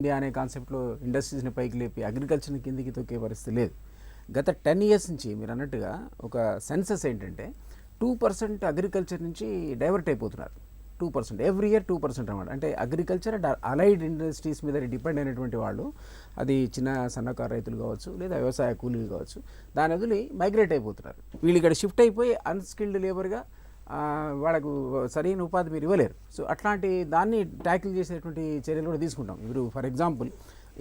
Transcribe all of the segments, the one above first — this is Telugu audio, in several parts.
ఇండియా అనే కాన్సెప్ట్లో ఇండస్ట్రీస్ని పైకి లేపి అగ్రికల్చర్ని కిందికి తొక్కే పరిస్థితి లేదు. గత 10 years నుంచి మీరు అన్నట్టుగా ఒక సెన్సస్ ఏంటంటే 2% అగ్రికల్చర్ నుంచి డైవర్ట్ అయిపోతున్నారు. 2% ఎవ్రీ ఇయర్ 2% అనమాట. అంటే అగ్రికల్చర్ అండ్ అలైడ్ ఇండస్ట్రీస్ మీద డిపెండ్ అయినటువంటి వాళ్ళు, అది చిన్న సన్నకారు రైతులు కావచ్చు, లేదా వ్యవసాయ కూలీలు కావచ్చు, దాని వదిలి మైగ్రేట్ అయిపోతున్నారు. వీళ్ళు ఇక్కడ షిఫ్ట్ అయిపోయి అన్స్కిల్డ్ లేబర్గా వాళ్ళకు సరైన ఉపాధి మీరు ఇవ్వలేరు. సో అట్లాంటి దాన్ని ట్యాకిల్ చేసేటువంటి చర్యలు కూడా తీసుకుంటాం. ఇప్పుడు ఫర్ ఎగ్జాంపుల్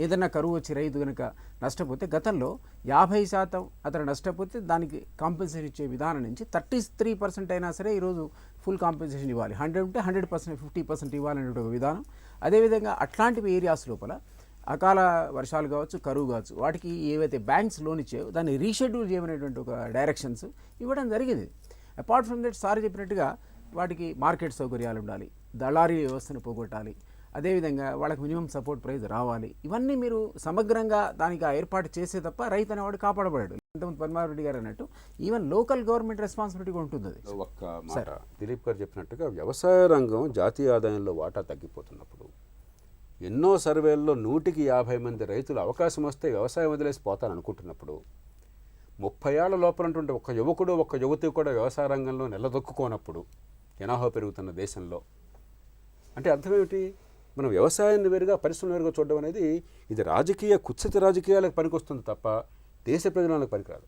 ఏదైనా కరువు వచ్చి రైతు కనుక నష్టపోతే గతంలో 50% అతను నష్టపోతే దానికి కాంపెన్సేషన్ ఇచ్చే విధానం నుంచి 33% అయినా సరే ఈరోజు ఫుల్ కాంపెన్సేషన్ ఇవ్వాలి. 100 ఉంటే 100%, 50% ఇవ్వాలనే ఒక విధానం. అదేవిధంగా అట్లాంటి ఏరియాస్ లోపల అకాల వర్షాలు కావచ్చు, కరువు కావచ్చు, వాటికి ఏవైతే బ్యాంక్స్ లోన్ ఇచ్చాయో దాన్ని రీషెడ్యూల్ చేయమనేటువంటి ఒక డైరెక్షన్స్ ఇవ్వడం జరిగింది. అపార్ట్ ఫ్రమ్ దట్ సార్ చెప్పినట్టుగా వాటికి మార్కెట్ సౌకర్యాలు ఉండాలి, దళారీ వ్యవస్థను పోగొట్టాలి, అదేవిధంగా వాళ్ళకి మినిమం సపోర్ట్ ప్రైస్ రావాలి. ఇవన్నీ మీరు సమగ్రంగా దానికి ఏర్పాటు చేసే తప్ప రైతు అనేవాడు కాపాడబడాడు. ఇంతకుముందు పద్మారెడ్డి గారు అన్నట్టు ఈవెన్ లోకల్ గవర్నమెంట్ రెస్పాన్సిబిలిటీగా ఉంటుంది. ఒక్క మాట దిలీప్ గారు చెప్పినట్టుగా వ్యవసాయ రంగం జాతీయ ఆదాయంలో వాటా తగ్గిపోతున్నప్పుడు ఎన్నో సర్వేల్లో 150 మంది రైతులు అవకాశం వస్తే వ్యవసాయం వదిలేసి పోతారనుకుంటున్నప్పుడు 30 ఏళ్ల లోపల ఉన్నటువంటి ఒక యువకుడు ఒక యువతి కూడా వ్యవసాయ రంగంలో నిలదొక్కుకోనప్పుడు జనాభా పెరుగుతున్న దేశంలో అంటే అర్థమేమిటి? మనం వ్యవసాయాన్ని వేరుగా పరిశ్రమ వేరుగా చూడడం అనేది ఇది రాజకీయ కుత్సిత రాజకీయాలకు పనికొస్తుంది తప్ప దేశ ప్రయోజనాలకు పనికిరాదు.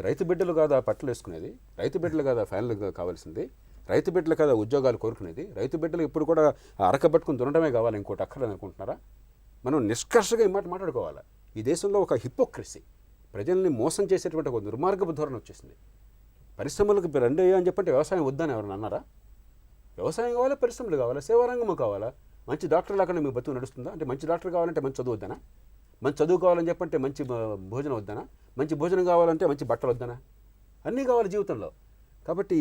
రైతు బిడ్డలు కాదా బట్టలు వేసుకునేది, రైతు బిడ్డలు కాదా ఫ్యాన్లు కావాల్సింది, రైతు బిడ్డలు కాదా ఉద్యోగాలు కోరుకునేది, రైతు బిడ్డలు ఇప్పుడు కూడా అరకబట్టుకుని దున్నడమే కావాలి, ఇంకోటి అక్కర్లేదు అనుకుంటున్నారా? మనం నిష్కర్షగా ఈ మాట మాట్లాడుకోవాలి. ఈ దేశంలో ఒక హిపోక్రసీ, ప్రజల్ని మోసం చేసేటువంటి ఒక దుర్మార్గపు ధోరణి వచ్చేసింది. పరిశ్రమలకు రండి అని చెప్పంటే వ్యవసాయం వద్దని ఎవరైనా అన్నారా? వ్యవసాయం కావాలా, పరిశ్రమలు కావాలా, సేవారంగం కావాలా? మంచి డాక్టర్ లేకుండా మీకు బతుకు నడుస్తుందా? అంటే మంచి డాక్టర్ కావాలంటే మంచి చదువు వద్దనా? మంచి చదువు కావాలని చెప్పంటే మంచి భోజనం వద్దనా? మంచి భోజనం కావాలంటే మంచి బట్టలు వద్దనా? అన్నీ కావాలి జీవితంలో. కాబట్టి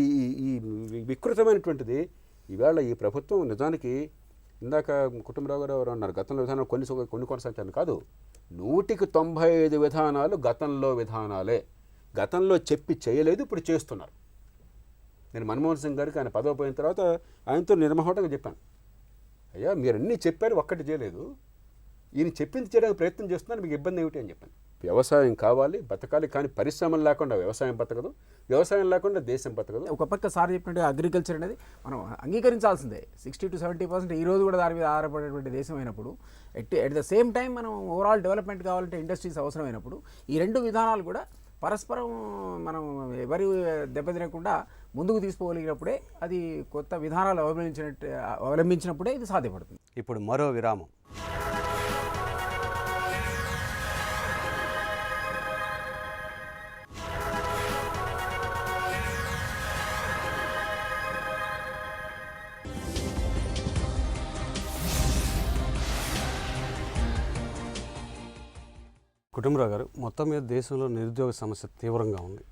ఈ వికృతమైనటువంటిది ఈవేళ ఈ ప్రభుత్వం నిజానికి ఇందాక కుటుంబరావు గారు ఎవరు అన్నారు గతంలో విధానం కొన్ని కొనసాగించాను కాదు, 195 విధానాలు గతంలో విధానాలే. గతంలో చెప్పి చేయలేదు, ఇప్పుడు చేస్తున్నారు. నేను మన్మోహన్ సింగ్ గారికి ఆయన పదవి పోయిన తర్వాత ఆయనతో నిర్మహోటంగా చెప్పాను, అయ్యా మీరు అన్నీ చెప్పారు, ఒక్కటి చేయలేదు, ఈయన చెప్పింది చేయడానికి ప్రయత్నం చేస్తున్నారు, మీకు ఇబ్బంది ఏమిటి అని చెప్పాను. వ్యవసాయం కావాలి, బతకాలి, కానీ పరిశ్రమలు లేకుండా వ్యవసాయం బతకదు, వ్యవసాయం లేకుండా దేశం బతకదు. ఒక పక్క సార్ చెప్పినట్టు అగ్రికల్చర్ అనేది మనం అంగీకరించాల్సిందే. 60 to 70% ఈ రోజు కూడా దాని మీద ఆధారపడేటువంటి దేశం అయినప్పుడు ఎట్ ద సేమ్ టైం మనం ఓవరాల్ డెవలప్మెంట్ కావాలంటే ఇండస్ట్రీస్ అవసరమైనప్పుడు ఈ రెండు విధానాలు కూడా పరస్పరం మనం ఎవరి దెబ్బతినకుండా ముందుకు తీసుకోగలిగినప్పుడే అది కొత్త విధానాలు అవలంబించినప్పుడే ఇది సాధ్యపడుతుంది. ఇప్పుడు మరో విరామం. కుటుంబరావు గారు, మొత్తం మీద దేశంలో నిరుద్యోగ సమస్య తీవ్రంగా ఉంది.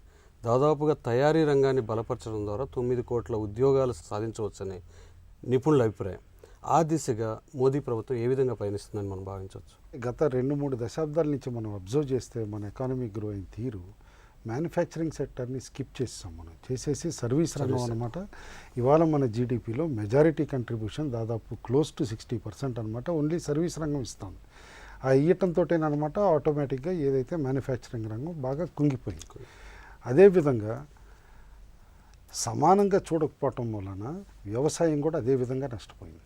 దాదాపుగా తయారీ రంగాన్ని బలపరచడం ద్వారా 9 కోట్ల ఉద్యోగాలు సాధించవచ్చని నిపుణుల అభిప్రాయం. ఆ దిశగా మోదీ ప్రభుత్వం ఏ విధంగా పయనిస్తుందని మనం భావించవచ్చు? గత 2-3 దశాబ్దాల నుంచి మనం అబ్జర్వ్ చేస్తే మన ఎకానమీ గ్రో అయిన తీరు మ్యానుఫ్యాక్చరింగ్ సెక్టర్ని స్కిప్ చేస్తాం. మనం చేసేసి సర్వీస్ రంగం అనమాట. ఇవాళ మన జీడిపిలో మెజారిటీ కంట్రిబ్యూషన్ దాదాపు క్లోజ్ టు 60% అనమాట ఓన్లీ సర్వీస్ రంగం ఇస్తాం. ఆ ఇయ్యటంతోటేనమాట ఆటోమేటిక్గా ఏదైతే మ్యానుఫ్యాక్చరింగ్ రంగం బాగా కుంగిపోయింది. అదేవిధంగా సమానంగా చూడకపోవటం వలన వ్యవసాయం కూడా అదేవిధంగా నష్టపోయింది.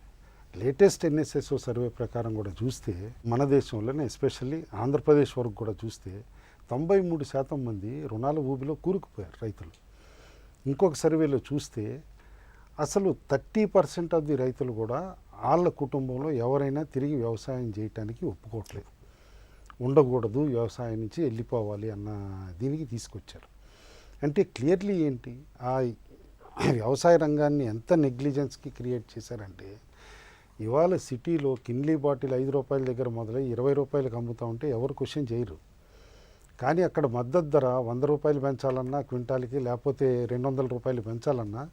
లేటెస్ట్ ఎన్ఎస్ఎస్ఓ సర్వే ప్రకారం కూడా చూస్తే మన దేశంలోనే ఎస్పెషల్లీ ఆంధ్రప్రదేశ్ వరకు కూడా చూస్తే 93% మంది రుణాల ఊబిలో కూరుకుపోయారు రైతులు. ఇంకొక సర్వేలో చూస్తే అసలు 30% ఆఫ్ ది రైతులు కూడా వాళ్ళ కుటుంబంలో ఎవరైనా తిరిగి వ్యవసాయం చేయటానికి ఒప్పుకోవట్లేదు, ఉండకూడదు, వ్యవసాయం నుంచి వెళ్ళిపోవాలి అన్న దీనికి తీసుకొచ్చారు. అంటే క్లియర్లీ ఏంటి, ఆ వ్యవసాయ రంగాన్ని ఎంత నెగ్లిజెన్స్కి క్రియేట్ చేశారంటే ఇవాళ సిటీలో కిన్లీ బాటిల్ 5 రూపాయల దగ్గర మొదలై 20 రూపాయలకు అమ్ముతూ ఉంటే ఎవరు క్వశ్చన్ చేయరు. కానీ అక్కడ మద్దతు ధర 100 రూపాయలు పెంచాలన్నా క్వింటాల్కి, లేకపోతే 200 రూపాయలు పెంచాలన్నా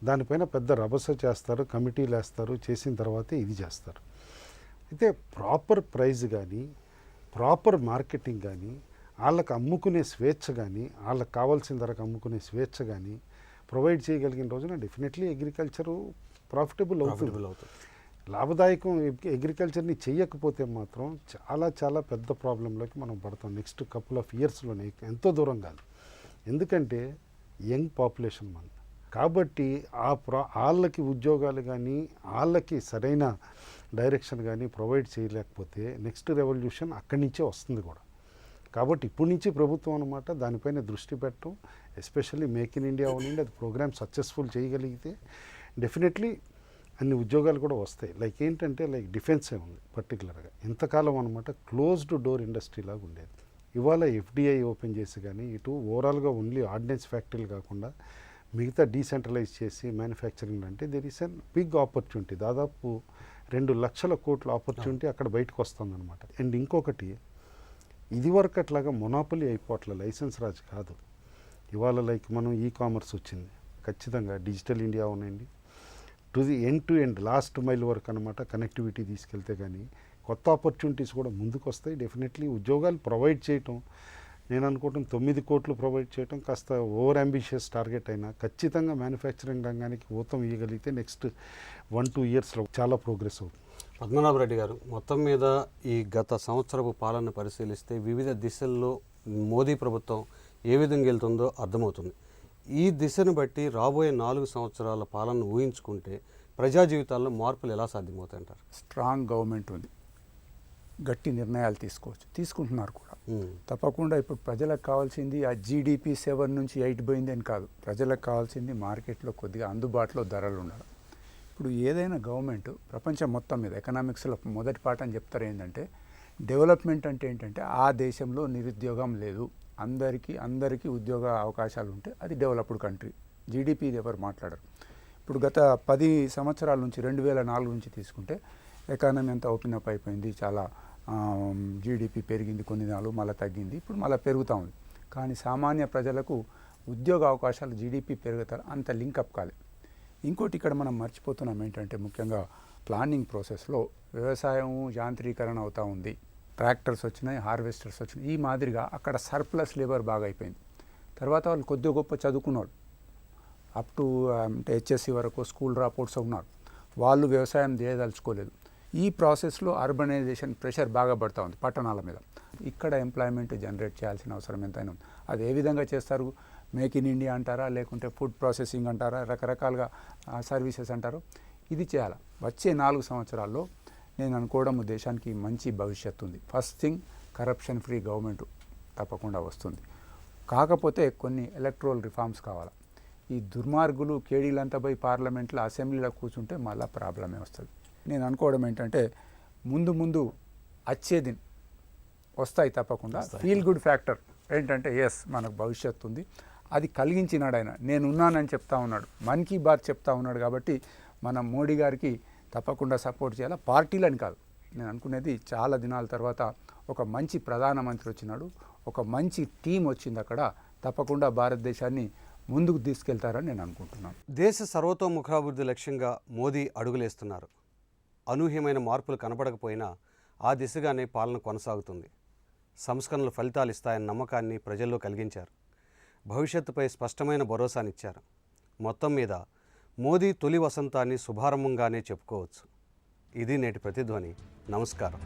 దానిపైన పెద్ద రభస చేస్తారు, కమిటీలు వేస్తారు, చేసిన తర్వాతే ఇది చేస్తారు. అయితే ప్రాపర్ ప్రైస్ కానీ, ప్రాపర్ మార్కెటింగ్ కానీ, వాళ్ళకి అమ్ముకునే స్వేచ్ఛ కానీ, వాళ్ళకి కావాల్సిన ధరకు అమ్ముకునే స్వేచ్ఛ కానీ ప్రొవైడ్ చేయగలిగిన రోజున డెఫినెట్లీ అగ్రికల్చరు ప్రాఫిటబుల్ అవుతుంది. లాభదాయకం అగ్రికల్చర్ని చెయ్యకపోతే మాత్రం చాలా చాలా పెద్ద ప్రాబ్లంలోకి మనం పడతాం నెక్స్ట్ కపుల్ ఆఫ్ ఇయర్స్లోనే, ఎంతో దూరం కాదు. ఎందుకంటే యంగ్ పాపులేషన్ మన, కాబట్టి వాళ్ళకి ఉద్యోగాలు కానీ వాళ్ళకి సరైన డైరెక్షన్ కానీ ప్రొవైడ్ చేయలేకపోతే నెక్స్ట్ రెవల్యూషన్ అక్కడి నుంచే వస్తుంది కూడా. కాబట్టి ఇప్పటి నుంచి ప్రభుత్వం అనమాట దానిపైన దృష్టి పెట్టడం, ఎస్పెషల్లీ మేక్ ఇన్ ఇండియా ఉండి అది ప్రోగ్రామ్ సక్సెస్ఫుల్ చేయగలిగితే డెఫినెట్లీ అన్ని ఉద్యోగాలు కూడా వస్తాయి. లైక్ ఏంటంటే లైక్ డిఫెన్సే ఉంది పర్టికులర్గా. ఇంతకాలం అనమాట క్లోజ్డ్ డోర్ ఇండస్ట్రీ లాగా ఉండేది. ఇవాళ ఎఫ్డిఐ ఓపెన్ చేసి కానీ ఇటు ఓవరాల్గా ఓన్లీ ఆర్డినెన్స్ ఫ్యాక్టరీలు కాకుండా మిగతా డీసెంట్రలైజ్ చేసి మ్యానుఫ్యాక్చరింగ్ అంటే there is an big opportunity. దాదాపు 2 లక్షల కోట్ల ఆపర్చునిటీ అక్కడ బయటకు వస్తుందన్నమాట. అండ్ ఇంకొకటి, ఇది వరకు అట్లాగా మొనాపలి అయిపోవట్లే, లైసెన్స్ రాజు కాదు. ఇవాళ లైక్ మనం కామర్స్ వచ్చింది, ఖచ్చితంగా డిజిటల్ ఇండియా ఉండండి, టు ఎండ్ లాస్ట్ మైల్ వరకు అనమాట కనెక్టివిటీ తీసుకెళ్తే కానీ కొత్త ఆపర్చునిటీస్ కూడా ముందుకు వస్తాయి. డెఫినెట్లీ ఉద్యోగాలు ప్రొవైడ్ చేయటం, నేను అనుకోవటం 9 కోట్లు ప్రొవైడ్ చేయటం కాస్త ఓవర్ అంబిషియస్ టార్గెట్ అయినా ఖచ్చితంగా మ్యానుఫ్యాక్చరింగ్ రంగానికి ఊతం ఇవ్వగలిగితే నెక్స్ట్ 1-2 ఇయర్స్లో చాలా ప్రోగ్రెస్ అవుతుంది. పద్మనాభరెడ్డి గారు, మొత్తం మీద ఈ గత సంవత్సరపు పాలన పరిశీలిస్తే వివిధ దిశల్లో మోదీ ప్రభుత్వం ఏ విధంగా వెళ్తుందో అర్థమవుతుంది. ఈ దిశను బట్టి రాబోయే 4 సంవత్సరాల పాలన ఊహించుకుంటే ప్రజా జీవితాల్లో మార్పులు ఎలా సాధ్యమవుతాయంటారు? స్ట్రాంగ్ గవర్నమెంట్ ఉంది, గట్టి నిర్ణయాలు తీసుకుంటున్నారు కూడా. తప్పకుండా ఇప్పుడు ప్రజలకు కావాల్సింది ఆ జీడిపి 7 నుంచి 8 పోయింది అని కాదు. ప్రజలకు కావాల్సింది మార్కెట్లో కొద్దిగా అందుబాటులో ధరలు ఉండాలి. ఇప్పుడు ఏదైనా గవర్నమెంట్ ప్రపంచం మొత్తం మీద ఎకనామిక్స్లో మొదటి పాఠం చెప్తారు ఏంటంటే, డెవలప్మెంట్ అంటే ఏంటంటే ఆ దేశంలో నిరుద్యోగం లేదు, అందరికీ ఉద్యోగ అవకాశాలు ఉంటే అది డెవలప్డ్ కంట్రీ. జీడిపి ఎవరు మాట్లాడరు. ఇప్పుడు గత 10 సంవత్సరాల నుంచి 2004 నుంచి తీసుకుంటే ఎకానమీ అంతా ఓపెన్ అప్ అయిపోయింది, చాలా జీడిపి పెరిగింది, కొన్ని నాలుగు మళ్ళీ తగ్గింది, ఇప్పుడు మళ్ళీ పెరుగుతూ ఉంది. కానీ సామాన్య ప్రజలకు ఉద్యోగ అవకాశాలు జీడిపి పెరుగుతారు అంత లింకప్ కాలేదు. ఇంకోటి ఇక్కడ మనం మర్చిపోతున్నాం ఏంటంటే, ముఖ్యంగా ప్లానింగ్ ప్రాసెస్లో వ్యవసాయం యాంత్రీకరణ అవుతూ ఉంది, ట్రాక్టర్స్ వచ్చినాయి, హార్వెస్టర్స్ వచ్చినాయి. ఈ మాదిరిగా అక్కడ సర్ప్లస్ లేబర్ బాగా అయిపోయింది. తర్వాత వాళ్ళు కొద్దిగా గొప్ప చదువుకున్నాడు, అప్ టు అంటే హెచ్ఎస్సి వరకు స్కూల్ డ్రాప్అవుట్స్ ఉన్నారు, వాళ్ళు వ్యవసాయం చేయదలుచుకోలేదు. ఈ ప్రాసెస్లో అర్బనైజేషన్ ప్రెషర్ బాగా పడుతూ ఉంది పట్టణాల మీద. ఇక్కడ ఎంప్లాయ్మెంట్ జనరేట్ చేయాల్సిన అవసరం ఎంతైనా ఉంది. అది ఏ విధంగా చేస్తారు? మేక్ ఇన్ ఇండియా అంటారా, లేకుంటే ఫుడ్ ప్రాసెసింగ్ అంటారా, రకరకాలుగా సర్వీసెస్ అంటారు. ఇది చేయాలి. వచ్చే 4 సంవత్సరాల్లో నేను అనుకోవడం దేశానికి మంచి భవిష్యత్తు ఉంది. First thing, corruption free government తప్పకుండా వస్తుంది. కాకపోతే కొన్ని ఎలక్ట్రల్ రిఫార్మ్స్ కావాలి. ఈ దుర్మార్గులు కేడీలంతా పోయి పార్లమెంట్లో అసెంబ్లీలో కూర్చుంటే మళ్ళీ ప్రాబ్లమే వస్తుంది. నేను అనుకోవడం ఏంటంటే, ముందు వచ్చేది వస్తాయి తప్పకుండా. ఫీల్ గుడ్ ఫ్యాక్టర్ ఏంటంటే, ఎస్ మనకు భవిష్యత్తు ఉంది, అది కలిగించినాడు ఆయన. నేనున్నానని చెప్తా ఉన్నాడు, మన్ కీ బాత్ చెప్తా ఉన్నాడు. కాబట్టి మనం మోడీ గారికి తప్పకుండా సపోర్ట్ చేయాలి, పార్టీలని కాదు. నేను అనుకునేది చాలా దినాల తర్వాత ఒక మంచి ప్రధానమంత్రి వచ్చినాడు, ఒక మంచి టీం వచ్చింది అక్కడ, తప్పకుండా భారతదేశాన్ని ముందుకు తీసుకెళ్తారని నేను అనుకుంటున్నాను. దేశ సర్వతోముఖాభివృద్ధి లక్ష్యంగా మోదీ అడుగులేస్తున్నారు. అనూహ్యమైన మార్పులు కనపడకపోయినా ఆ దిశగానే పాలన కొనసాగుతుంది. సంస్కరణలు ఫలితాలు ఇస్తాయన్న నమ్మకాన్ని ప్రజల్లో కలిగించారు. భవిష్యత్తుపై స్పష్టమైన భరోసానిచ్చారు. మొత్తం మీద మోదీ తొలి వసంతాన్ని శుభారంభంగానే చెప్పుకోవచ్చు. ఇది నేటి ప్రతిధ్వని. నమస్కారం.